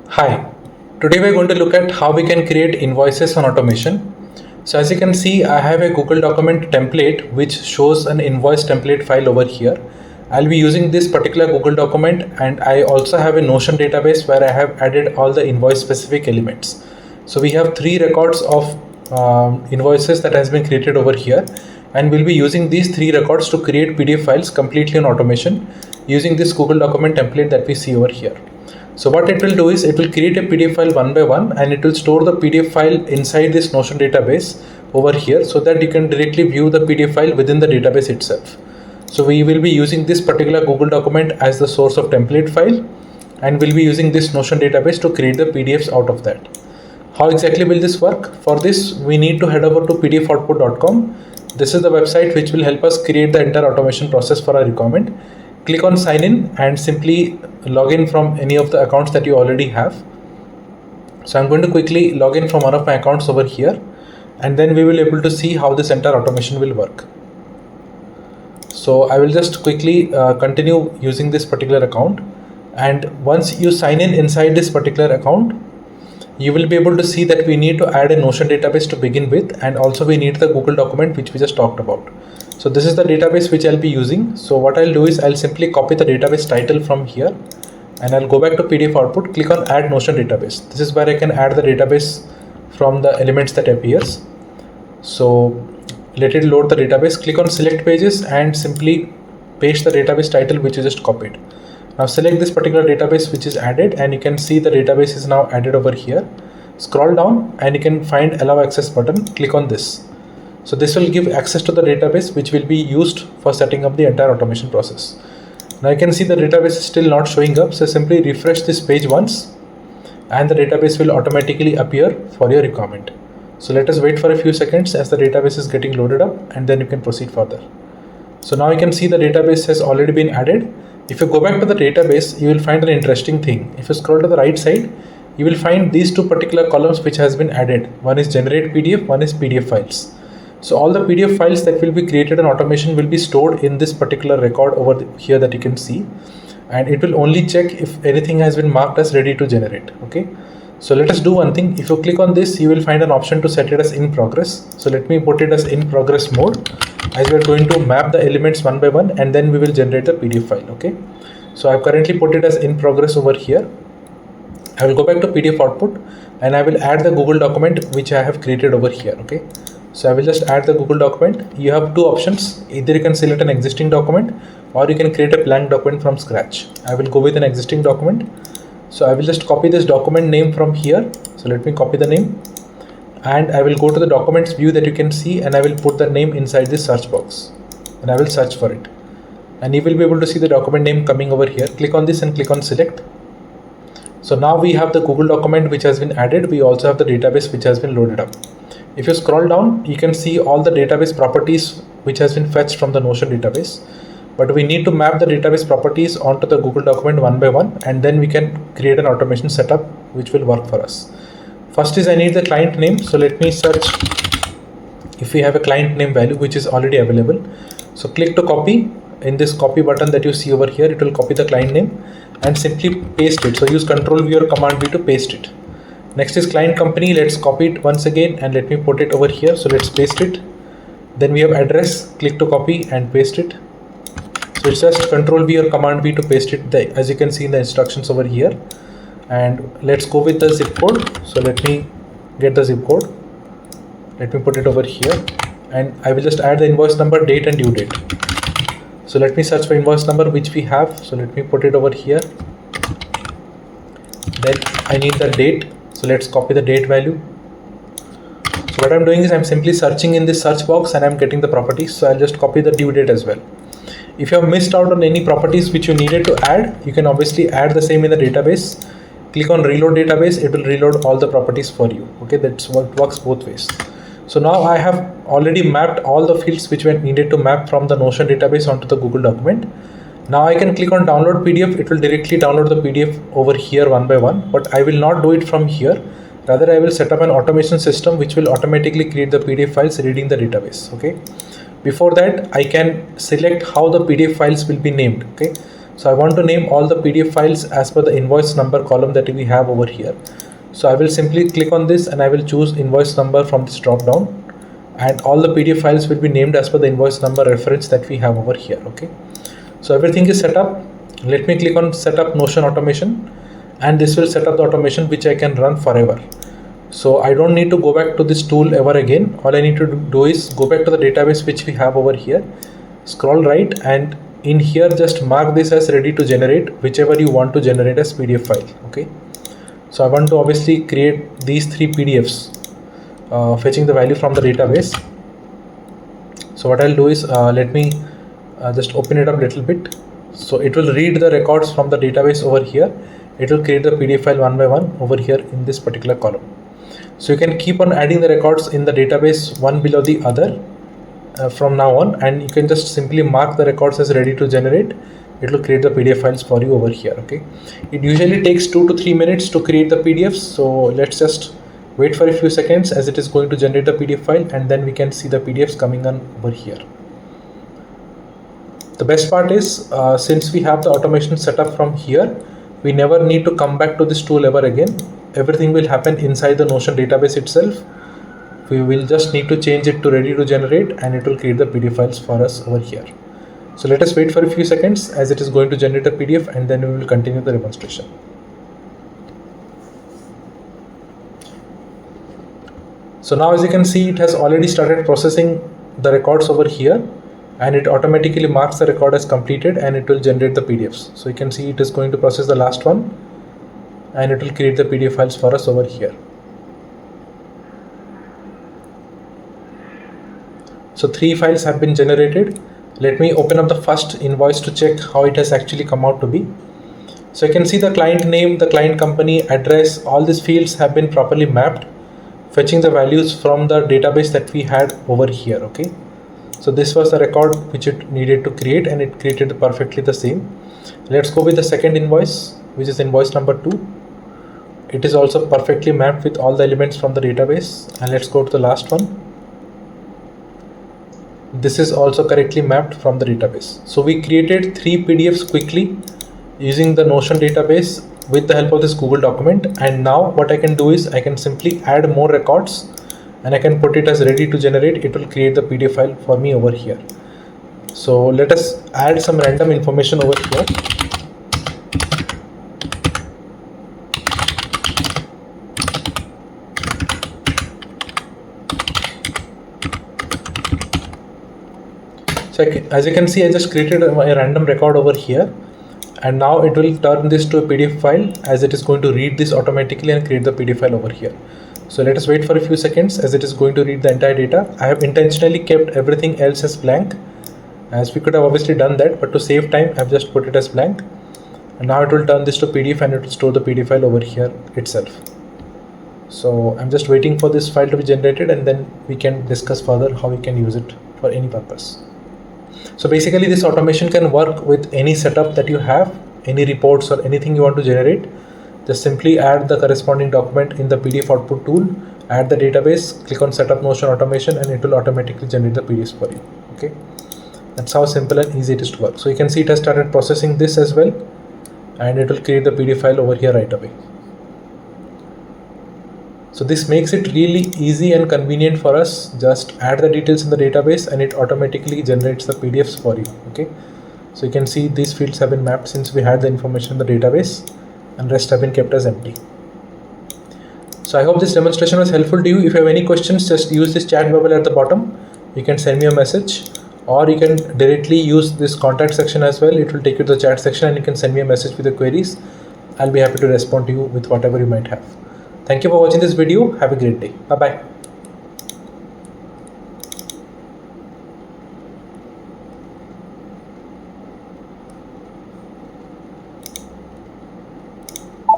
Hi, today we're going to look at how we can create invoices on automation. So as you can see, I have a Google document template which shows an invoice template file over here. I'll be using this particular Google document, and I also have a Notion database where I have added all the invoice specific elements. So we have 3 records of invoices that has been created over here, and we'll be using these 3 records to create PDF files completely on automation using this Google document template that we see over here. So what it will do is it will create a PDF file one by one, and it will store the PDF file inside this Notion database over here so that you can directly view the PDF file within the database itself. So we will be using this particular Google document as the source of template file, and we'll be using this Notion database to create the PDFs out of that. How exactly will this work? For this, we need to head over to PDFOutput.com. This is the website which will help us create the entire automation process for our requirement. Click on sign in and simply log in from any of the accounts that you already have. So I'm going to quickly log in from one of my accounts over here, and then we will be able to see how this entire automation will work. So I will just quickly continue using this particular account, and once you sign in inside this particular account, you will be able to see that we need to add a Notion database to begin with, and also we need the Google document which we just talked about. So this is the database which I'll be using. So what I'll do is I'll simply copy the database title from here, and I'll go back to PDF output, click on add Notion database. This is where I can add the database from the elements that appears. So let it load the database, click on select pages and simply paste the database title which you just copied. Now select this particular database which is added, and you can see the database is now added over here. Scroll down and you can find allow access button, click on this. So this will give access to the database which will be used for setting up the entire automation process. Now you can see the database is still not showing up, so simply refresh this page once and the database will automatically appear for your requirement. So let us wait for a few seconds as the database is getting loaded up, and then you can proceed further. So now you can see the database has already been added. If you go back to the database, you will find an interesting thing. If you scroll to the right side, you will find these 2 particular columns which has been added. One is generate PDF, one is PDF files. So all the PDF files that will be created in automation will be stored in this particular record over here that you can see, and it will only check if anything has been marked as ready to generate. Okay, so let us do one thing. If you click on this, you will find an option to set it as in progress. So let me put it as in progress mode, as we are going to map the elements one by one, and then we will generate the PDF file. Okay, so I've currently put it as in progress over here. I will go back to PDF output and I will add the Google document which I have created over here. Okay, so I will just add the Google document. You have 2 options. Either you can select an existing document or you can create a blank document from scratch. I will go with an existing document. So I will just copy this document name from here. So let me copy the name, and I will go to the documents view that you can see, and I will put the name inside this search box and I will search for it. And you will be able to see the document name coming over here. Click on this and click on select. So now we have the Google document which has been added. We also have the database which has been loaded up. If you scroll down, you can see all the database properties which has been fetched from the Notion database, but we need to map the database properties onto the Google document one by one, and then we can create an automation setup which will work for us. First is I need the client name. So let me search if we have a client name value which is already available. So click to copy. In this copy button that you see over here, it will copy the client name and simply paste it. So use Ctrl V or Command V to paste it. Next is client company. Let's copy it once again and let me put it over here. So let's paste it. Then we have address. Click to copy and paste it. So it's just Ctrl V or Command V to paste it, as you can see in the instructions over here. And let's go with the zip code. So let me get the zip code. Let me put it over here, and I will just add the invoice number, date and due date. So let me search for invoice number which we have. So let me put it over here. Then I need the date. So let's copy the date value. So what I'm doing is I'm simply searching in this search box and I'm getting the properties. So I'll just copy the due date as well. If you have missed out on any properties which you needed to add, you can obviously add the same in the database. Click on reload database. It will reload all the properties for you. Okay, that's what works both ways. So now I have already mapped all the fields which were needed to map from the Notion database onto the Google document. Now I can click on download PDF. It will directly download the PDF over here one by one, but I will not do it from here. Rather, I will set up an automation system which will automatically create the PDF files reading the database. Okay. Before that, I can select how the PDF files will be named. Okay. So I want to name all the PDF files as per the invoice number column that we have over here. So I will simply click on this and I will choose invoice number from this drop down, and all the PDF files will be named as per the invoice number reference that we have over here. Okay, so everything is set up. Let me click on setup Notion automation, and this will set up the automation which I can run forever. So I don't need to go back to this tool ever again. All I need to do is go back to the database which we have over here, scroll right, and in here just mark this as ready to generate whichever you want to generate as PDF file. Okay, so I want to obviously create these 3 PDFs, fetching the value from the database. So what I'll do is let me just open it up a little bit. So it will read the records from the database over here. It will create the PDF file one by one over here in this particular column. So you can keep on adding the records in the database one below the other from now on, and you can just simply mark the records as ready to generate. It will create the PDF files for you over here. Okay, it usually takes 2 to 3 minutes to create the PDFs. So let's just wait for a few seconds as it is going to generate the PDF file, and then we can see the PDFs coming on over here. The best part is since we have the automation set up from here, we never need to come back to this tool ever again. Everything will happen inside the Notion database itself. We will just need to change it to ready to generate, and it will create the PDF files for us over here. So let us wait for a few seconds as it is going to generate a PDF, and then we will continue the demonstration. So now as you can see, it has already started processing the records over here, and it automatically marks the record as completed, and it will generate the PDFs. So you can see it is going to process the last one, and it will create the PDF files for us over here. So 3 files have been generated. Let me open up the first invoice to check how it has actually come out to be. So you can see the client name, the client company, address, all these fields have been properly mapped, fetching the values from the database that we had over here. Okay, so this was the record which it needed to create, and it created perfectly the same. Let's go with the second invoice, which is invoice number 2. It is also perfectly mapped with all the elements from the database. And let's go to the last one. This is also correctly mapped from the database. So we created 3 PDFs quickly using the Notion database with the help of this Google document. And now what I can do is I can simply add more records, and I can put it as ready to generate. It will create the PDF file for me over here. So let us add some random information over here. So as you can see, I just created a random record over here, and now it will turn this to a PDF file as it is going to read this automatically and create the PDF file over here. So let us wait for a few seconds as it is going to read the entire data. I have intentionally kept everything else as blank, as we could have obviously done that, but to save time I have just put it as blank. And now it will turn this to PDF, and it will store the PDF file over here itself. So I'm just waiting for this file to be generated, and then we can discuss further how we can use it for any purpose. So basically this automation can work with any setup that you have, any reports or anything you want to generate. Just simply add the corresponding document in the PDF output tool, add the database, click on setup Notion automation, and it will automatically generate the PDFs for you. Okay, that's how simple and easy it is to work. So you can see it has started processing this as well, and it will create the PDF file over here right away. So this makes it really easy and convenient for us. Just add the details in the database, and it automatically generates the PDFs for you. Okay, so you can see these fields have been mapped since we had the information in the database, and rest have been kept as empty. So I hope this demonstration was helpful to you. If you have any questions, just use this chat bubble at the bottom. You can send me a message, or you can directly use this contact section as well. It will take you to the chat section, and you can send me a message with your queries. I'll be happy to respond to you with whatever you might have. Thank you for watching this video. Have a great day. Bye bye.